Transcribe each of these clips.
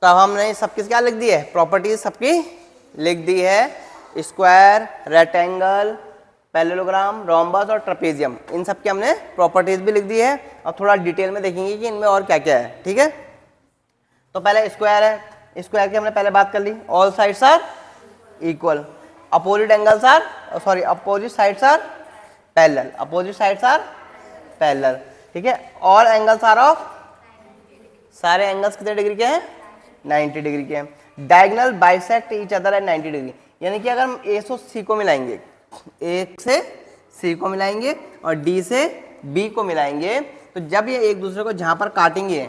तो अब हमने सबकी क्या लिख दी है, प्रॉपर्टीज सबकी लिख दी है, स्क्वायर, रेक्टेंगल, पैरेललोग्राम, रोम्बस और ट्रेपेजियम, इन सब की हमने प्रॉपर्टीज भी लिख दी है। और थोड़ा डिटेल में देखेंगे कि इनमें और क्या क्या है, ठीक है। तो पहले स्क्वायर है, स्क्वायर की हमने पहले बात कर ली, all sides are equal, opposite angles are sorry opposite sides are parallel, opposite sides are parallel, ठीक है। ऑल एंगल्स आर ऑफ, सारे एंगल्स कितने डिग्री के हैं, 90 डिग्री के हैं। Diagonal bisect each other at 90 degree, यानी कि अगर हम ए से सी को मिलाएंगे, ए से सी को मिलाएंगे और डी से बी को मिलाएंगे, तो जब ये एक दूसरे को जहां पर काटेंगे,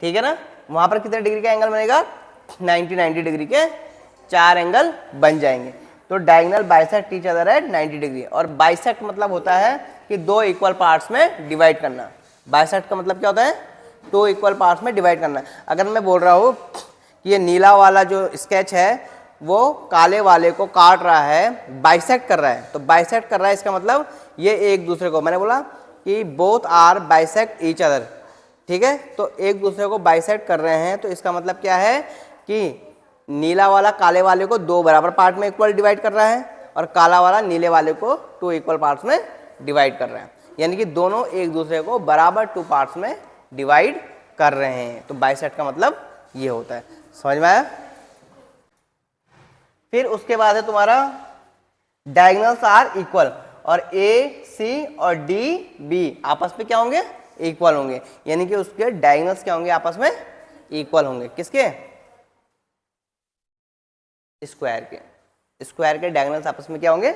ठीक है ना, वहां पर कितने डिग्री का एंगल बनेगा, 90 डिग्री के 4 एंगल बन जाएंगे। तो diagonal bisect each other at 90 degree. और बाइसेक्ट मतलब होता है कि दो इक्वल पार्ट्स में डिवाइड करना। बाइसेक्ट का मतलब क्या होता है, दो इक्वल पार्ट्स में डिवाइड करना। अगर मैं बोल रहा हूँ कि ये नीला वाला जो स्केच है वो काले वाले को काट रहा है, बाइसेक्ट कर रहा है, तो बाइसेक्ट कर रहा है इसका मतलब ये एक दूसरे को, मैंने बोला कि both are bisect each other, ठीक है। तो एक दूसरे को बाइसेक्ट कर रहे हैं, तो इसका मतलब क्या है कि नीला वाला काले वाले को दो बराबर पार्ट में इक्वल डिवाइड कर रहा है और काला वाला नीले वाले को 2 इक्वल पार्ट्स में डिवाइड कर रहा है, यानी कि दोनों एक दूसरे को बराबर 2 पार्ट्स में डिवाइड कर रहे हैं। तो बाइसेक्ट का मतलब ये होता है, समझ में आया। फिर उसके बाद है तुम्हारा डायगोनल्स आर इक्वल, और ए सी और डी बी आपस में क्या होंगे, इक्वल होंगे, यानी कि उसके डायगोनल्स क्या होंगे, आपस में इक्वल होंगे। किसके, स्क्वायर के, स्क्वायर के डायगोनल्स आपस में क्या होंगे,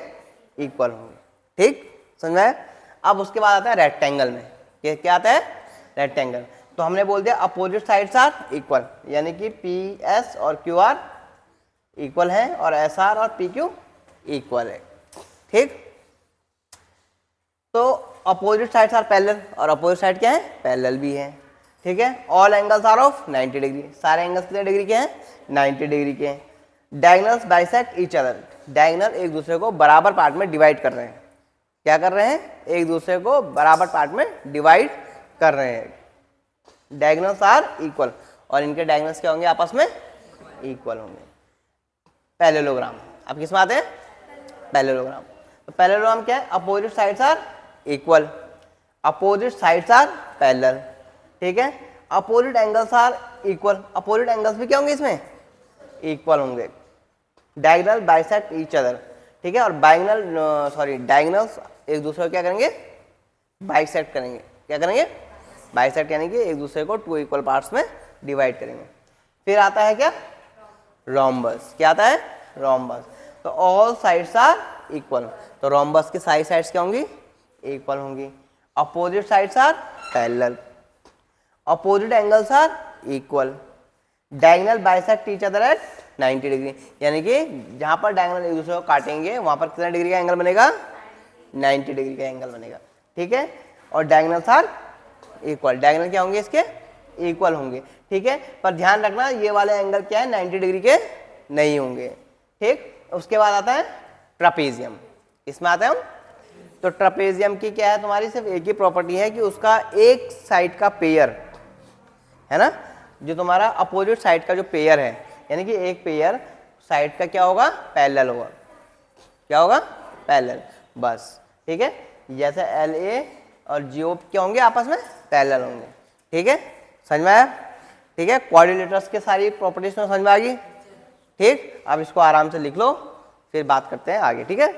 इक्वल होंगे, ठीक, समझ में आया। अब उसके बाद आता है रेक्टेंगल में, क्या आता है, रेक्टेंगल। तो हमने बोल दिया अपोजिट साइड्स आर इक्वल, यानी कि पी एस और क्यू आर इक्वल है और एस आर और पी क्यू इक्वल है, ठीक। तो अपोजिट साइड्स आर पैरेलल, और अपोजिट साइड क्या है, पैरेलल भी है, ठीक है। All angles are of 90 degree, सारे एंगल्स कितने डिग्री के हैं, 90 डिग्री के हैं। Diagonals bisect each other, diagonal एक दूसरे को बराबर पार्ट में डिवाइड कर रहे हैं, क्या कर रहे हैं, एक दूसरे को बराबर पार्ट में डिवाइड कर रहे हैं। डायगोनल्स आर इक्वल, और इनके डायगोनल्स क्या होंगे, आपस में इक्वल होंगे। पैरेललोग्राम, अब किस में आते हैं, पैरेललोग्राम। तो पैरेललोग्राम क्या है, opposite sides are equal, opposite sides are parallel, ठीक है। Opposite angles are equal, opposite angles भी क्या होंगे इसमें, इक्वल होंगे। डायगोनल बाइसेक्ट ईच अदर, ठीक है। और डायगोनल्स एक दूसरे को क्या करेंगे, बाइसेक्ट करेंगे, क्या करेंगे, बाइसेक्ट, यानी कि एक दूसरे को 2 इक्वल पार्ट्स में डिवाइड करेंगे। फिर आता है क्या, रोम्बस, क्या आता है, रोम्बस। तो ऑल साइड्स आर इक्वल, तो रोम्बस की सारी साइड्स क्या होंगी, इक्वल होंगी। Opposite sides are parallel, opposite angles are equal. Diagonal bisect each other at 90 degree, यानी कि जहां पर डायगोनल एक दूसरे को काटेंगे वहां पर कितना डिग्री का एंगल बनेगा, 90 डिग्री का एंगल बनेगा, ठीक है। और डायगोनल्स आर इक्वल, डायगोनल क्या होंगे इसके, इक्वल होंगे, ठीक है। पर ध्यान रखना ये वाले एंगल क्या है, 90 डिग्री के नहीं होंगे, ठीक। उसके बाद आता है ट्रापेजियम, इसमें आता है हम। तो ट्रापेजियम की क्या है, तुम्हारी सिर्फ एक ही प्रॉपर्टी है कि उसका एक साइड का पेयर है ना, जो तुम्हारा अपोजिट साइड का जो पेयर है, यानी कि एक पेयर साइड का क्या होगा, पैरेलल होगा, क्या होगा, पैरेलल, बस, ठीक है। जैसे एल ए और जीओ क्या होंगे, आपस में पैरेलल होंगे, ठीक है, समझ में आया, ठीक है। क्वाड्रिलेटरस के सारी प्रॉपर्टीज में समझ में आ गई, ठीक। अब इसको आराम से लिख लो, फिर बात करते हैं आगे, ठीक है।